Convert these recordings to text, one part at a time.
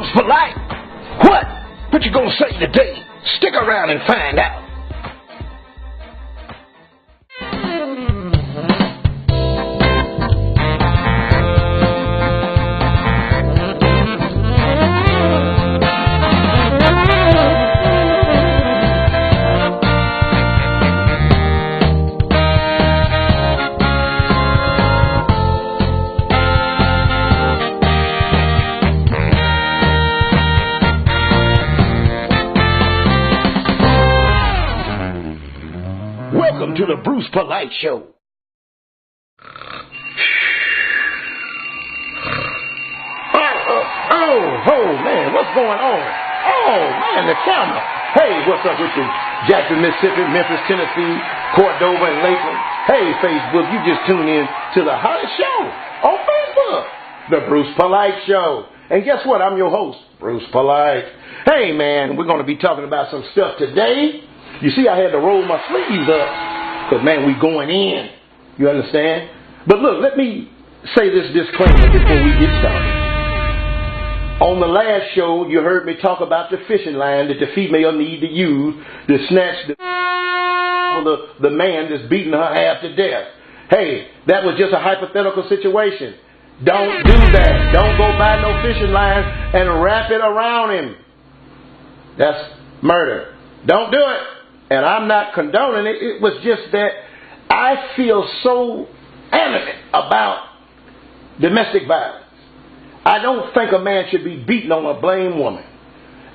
Bruce for life. What? What you gonna say today? Stick around and find out. Welcome to the Bruce Polite Show. Oh, man, what's going on? Oh, man, the camera. Hey, what's up with you? Jackson, Mississippi, Memphis, Tennessee, Cordova, and Lakeland. Hey, Facebook, you just tuned in to the hottest show on Facebook, the Bruce Polite Show. And guess what? I'm your host, Bruce Polite. Hey, man, we're going to be talking about some stuff today. You see, I had to roll my sleeves up because, man, we going in. You understand? But look, let me say this disclaimer before we get started. On the last show, you heard me talk about the fishing line that the female need to use to snatch the man that's beating her half to death. Hey, that was just a hypothetical situation. Don't do that. Don't go buy no fishing line and wrap it around him. That's murder. Don't do it. And I'm not condoning it. It was just that I feel so adamant about domestic violence. I don't think a man should be beating on a blame woman.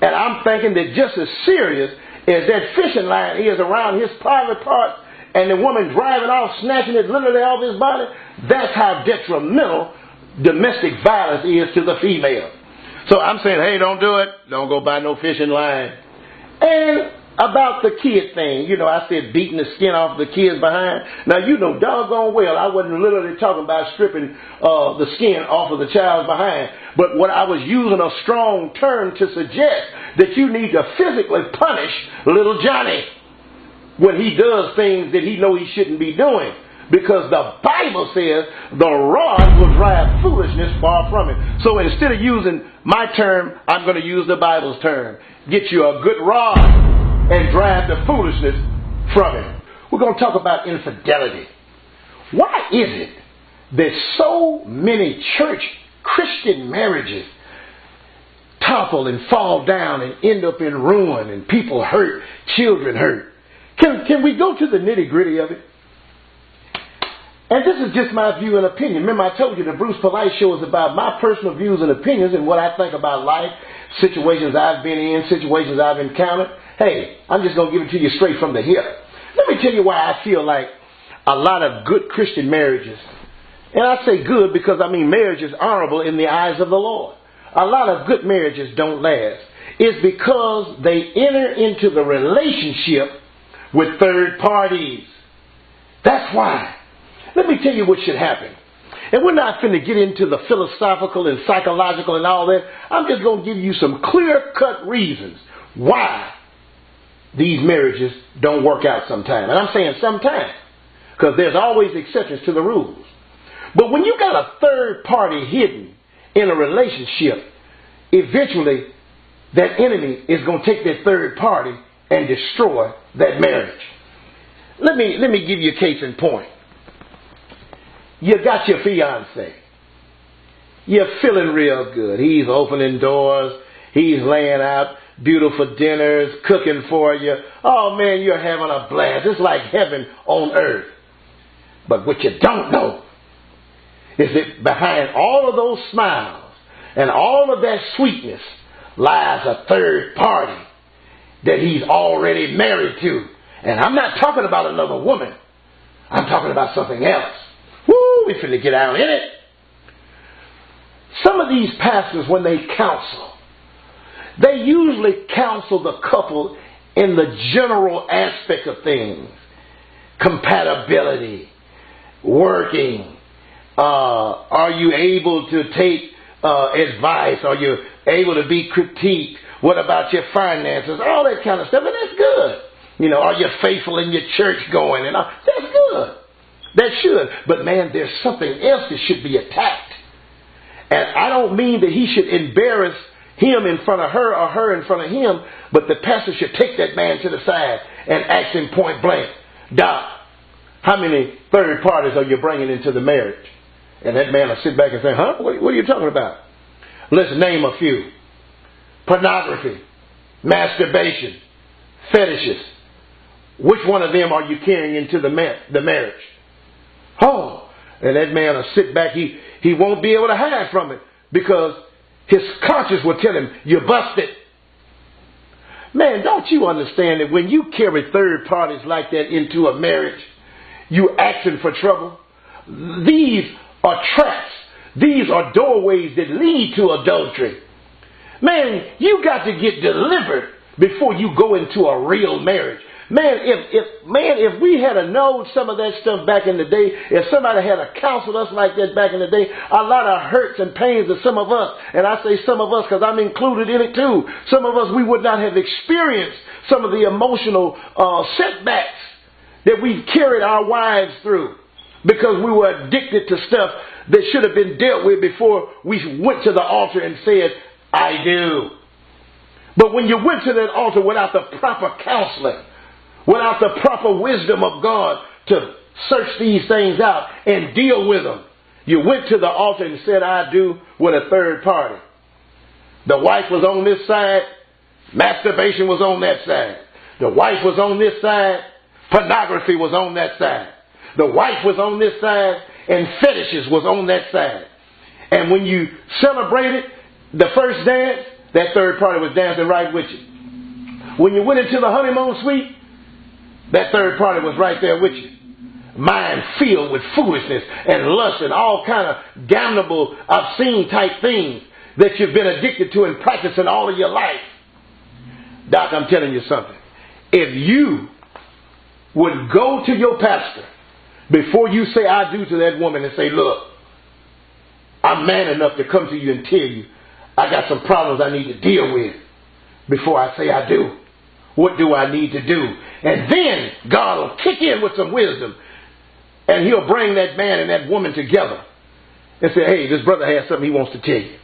And I'm thinking that just as serious as that fishing line is around his private parts and the woman driving off, snatching it literally off his body, that's how detrimental domestic violence is to the female. So I'm saying, hey, don't do it. Don't go buy no fishing line. And about the kid thing, you know, I said beating the skin off the kids behind. Now, you know doggone well I wasn't literally talking about stripping the skin off of the child's behind. But what I was using a strong term to suggest that you need to physically punish little Johnny when he does things that he know he shouldn't be doing. Because the Bible says the rod will drive foolishness far from it. So instead of using my term, I'm going to use the Bible's term. Get you a good rod and drive the foolishness from it. We're going to talk about infidelity. Why is it that so many church Christian marriages topple and fall down and end up in ruin and people hurt, children hurt? Can we go to the nitty-gritty of it? And this is just my view and opinion. Remember, I told you the Bruce Polite Show is about my personal views and opinions and what I think about life, situations I've been in, situations I've encountered. Hey, I'm just going to give it to you straight from the hip. Let me tell you why I feel like a lot of good Christian marriages, and I say good because I mean marriage is honorable in the eyes of the Lord. A lot of good marriages don't last. It's because they enter into the relationship with third parties. That's why. Let me tell you what should happen. And we're not finna get into the philosophical and psychological and all that. I'm just going to give you some clear-cut reasons why these marriages don't work out sometimes. And I'm saying sometimes, because there's always exceptions to the rules. But when you got a third party hidden in a relationship, eventually that enemy is going to take that third party and destroy that marriage. Let me give you a case in point. You got your fiance. You're feeling real good. He's opening doors. He's laying out beautiful dinners, cooking for you. Oh, man, you're having a blast. It's like heaven on earth. But what you don't know is that behind all of those smiles and all of that sweetness lies a third party that he's already married to. And I'm not talking about another woman. I'm talking about something else. Woo, we finna get out in it. Some of these pastors, when they counsel, they usually counsel the couple in the general aspect of things. Compatibility, working, are you able to take advice? Are you able to be critiqued? What about your finances? All that kind of stuff, and that's good. You know, are you faithful in your church going? And all? That's good. That should. But man, there's something else that should be attacked. And I don't mean that he should embarrass him in front of her or her in front of him, but the pastor should take that man to the side and ask him point blank, Doc, how many third parties are you bringing into the marriage? And that man will sit back and say, huh? What are you talking about? Let's name a few. Pornography, masturbation, fetishes. Which one of them are you carrying into the marriage? Oh, and that man will sit back. He won't be able to hide from it because his conscience will tell him, you're busted. Man, don't you understand that when you carry third parties like that into a marriage, you're asking for trouble? These are traps. These are doorways that lead to adultery. Man, you got to get delivered before you go into a real marriage. Man, if we had known some of that stuff back in the day, if somebody had counseled us like that back in the day, a lot of hurts and pains of some of us, and I say some of us because I'm included in it too, some of us, we would not have experienced some of the emotional setbacks that we've carried our wives through because we were addicted to stuff that should have been dealt with before we went to the altar and said, I do. But when you went to that altar without the proper counseling, without the proper wisdom of God to search these things out and deal with them, you went to the altar and said, I do, with a third party. The wife was on this side, masturbation was on that side. The wife was on this side, pornography was on that side. The wife was on this side, and fetishes was on that side. And when you celebrated the first dance, that third party was dancing right with you. When you went into the honeymoon suite, that third party was right there with you. Mind filled with foolishness and lust and all kind of damnable, obscene type things that you've been addicted to and practicing all of your life. Doc, I'm telling you something. If you would go to your pastor before you say I do to that woman and say, look, I'm man enough to come to you and tell you I got some problems I need to deal with before I say I do. What do I need to do? And then God will kick in with some wisdom and he'll bring that man and that woman together and say, hey, this brother has something he wants to tell you.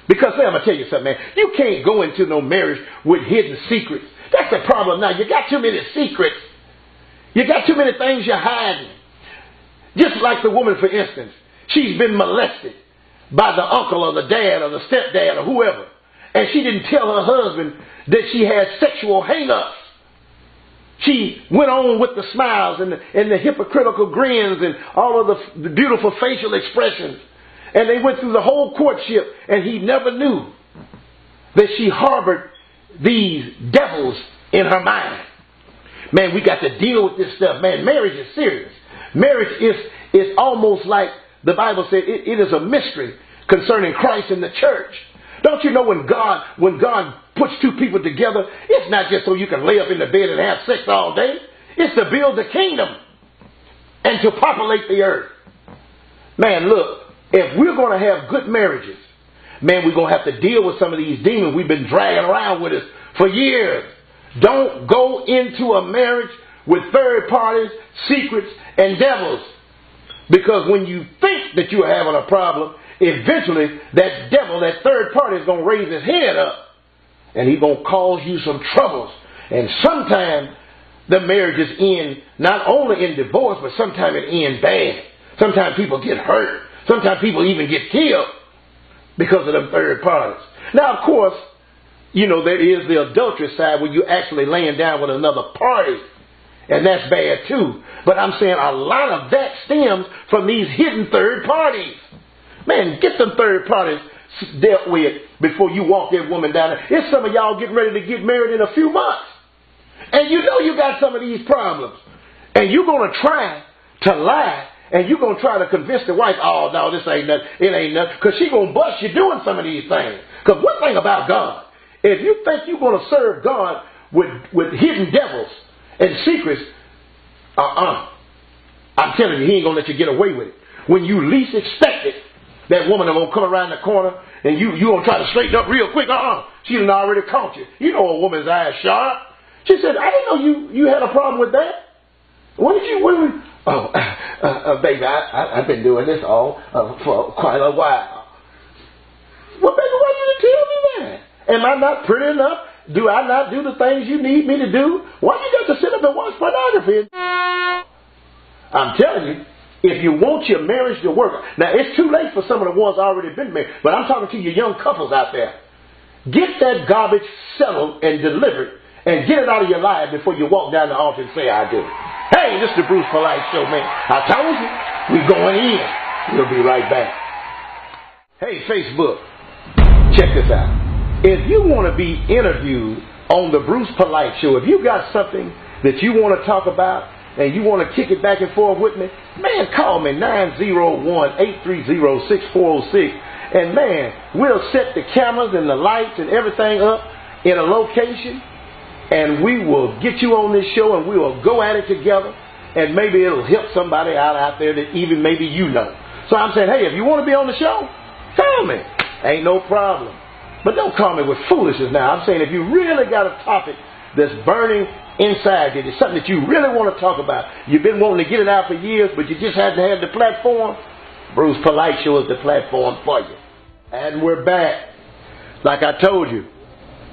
Because I'm going to tell you something, man. You can't go into no marriage with hidden secrets. That's the problem now. You got too many secrets. You got too many things you're hiding. Just like the woman, for instance. She's been molested by the uncle or the dad or the stepdad or whoever. And she didn't tell her husband that she had sexual hang-ups. She went on with the smiles and the hypocritical grins and all of the beautiful facial expressions. And they went through the whole courtship and he never knew that she harbored these devils in her mind. Man, we got to deal with this stuff. Man, marriage is serious. Marriage is almost like the Bible said it is a mystery concerning Christ and the church. Don't you know when God puts two people together, it's not just so you can lay up in the bed and have sex all day. It's to build the kingdom and to populate the earth. Man, look, if we're going to have good marriages, man, we're going to have to deal with some of these demons we've been dragging around with us for years. Don't go into a marriage with third parties, secrets, and devils. Because when you think that you're having a problem, eventually that devil, that third party, is going to raise his head up. And he's going to cause you some troubles. And sometimes the marriages end not only in divorce, but sometimes it ends bad. Sometimes people get hurt. Sometimes people even get killed because of them third parties. Now, of course, you know, there is the adultery side where you're actually laying down with another party. And that's bad too. But I'm saying a lot of that stems from these hidden third parties. Man, get them third parties dealt with before you walk that woman down there. It's some of y'all getting ready to get married in a few months. And you know you got some of these problems. And you're going to try to lie. And you're going to try to convince the wife, oh, no, this ain't nothing. It ain't nothing. Because she's going to bust you doing some of these things. Because one thing about God, if you think you're going to serve God with hidden devils and secrets, I'm telling you, he ain't going to let you get away with it. When you least expect it, that woman is going to come around the corner and you going to try to straighten up real quick. She done already caught you. You know a woman's eyes sharp. She said, I didn't know you had a problem with that. Baby, I've been doing this for quite a while. Well, baby, why you didn't tell me that? Am I not pretty enough? Do I not do the things you need me to do? Why you got to sit up and watch pornography? I'm telling you, if you want your marriage to work, now it's too late for some of the ones already been married, but I'm talking to you young couples out there. Get that garbage settled and delivered and get it out of your life before you walk down the altar and say, I do. Hey, this is the Bruce Polite Show, man. I told you, we're going in. We'll be right back. Hey, Facebook, check this out. If you want to be interviewed on the Bruce Polite Show, if you got something that you want to talk about and you want to kick it back and forth with me, man, call me 901-830-6406. And, man, we'll set the cameras and the lights and everything up in a location, and we will get you on this show, and we will go at it together, and maybe it'll help somebody out there that even maybe you know. So I'm saying, hey, if you want to be on the show, call me. Ain't no problem. But don't call me with foolishness now. I'm saying if you really got a topic that's burning inside you, it's something that you really want to talk about, you've been wanting to get it out for years, but you just hadn't had the platform, Bruce Polite Show is the platform for you. And we're back. Like I told you,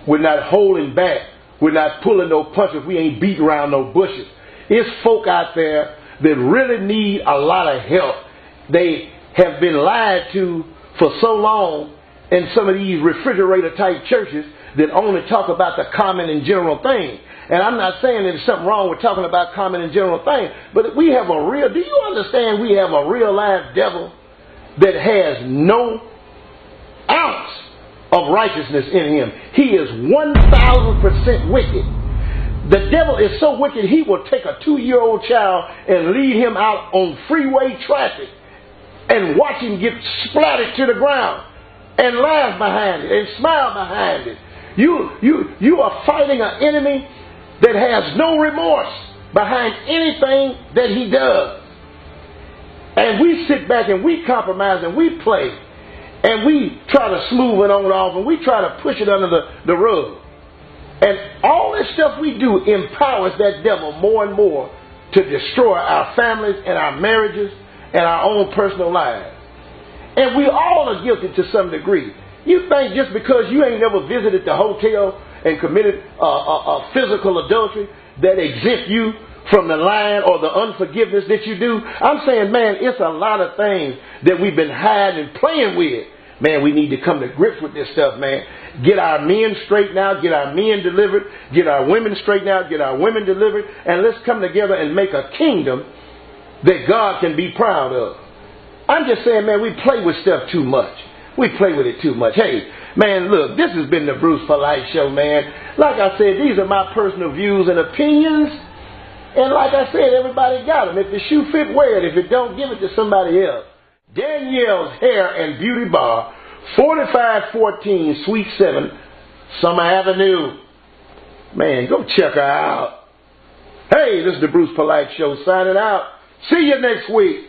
we're not holding back. We're not pulling no punches. We ain't beating around no bushes. There's folk out there that really need a lot of help. They have been lied to for so long in some of these refrigerator-type churches that only talk about the common and general thing. And I'm not saying there's something wrong with talking about common and general thing, but we have a real, do you understand we have a real live devil that has no ounce of righteousness in him? He is 1,000% wicked. The devil is so wicked, he will take a 2-year-old child and lead him out on freeway traffic and watch him get splattered to the ground and laugh behind it and smile behind it. You are fighting an enemy that has no remorse behind anything that he does. And we sit back and we compromise and we play and we try to smooth it on and off and we try to push it under the rug. And all this stuff we do empowers that devil more and more to destroy our families and our marriages and our own personal lives. And we all are guilty to some degree. You think just because you ain't never visited the hotel and committed a physical adultery that exempt you from the lying or the unforgiveness that you do? I'm saying, man, it's a lot of things that we've been hiding and playing with. Man, we need to come to grips with this stuff, man. Get our men straightened out, get our men delivered, get our women straightened out, get our women delivered, and let's come together and make a kingdom that God can be proud of. I'm just saying, man, we play with stuff too much. We play with it too much. Hey, man, look, this has been the Bruce Polite Show, man. Like I said, these are my personal views and opinions. And like I said, everybody got them. If the shoe fit, wear it. If it don't, give it to somebody else. Danielle's Hair and Beauty Bar, 4514 Suite 7, Summer Avenue. Man, go check her out. Hey, this is the Bruce Polite Show signing out. See you next week.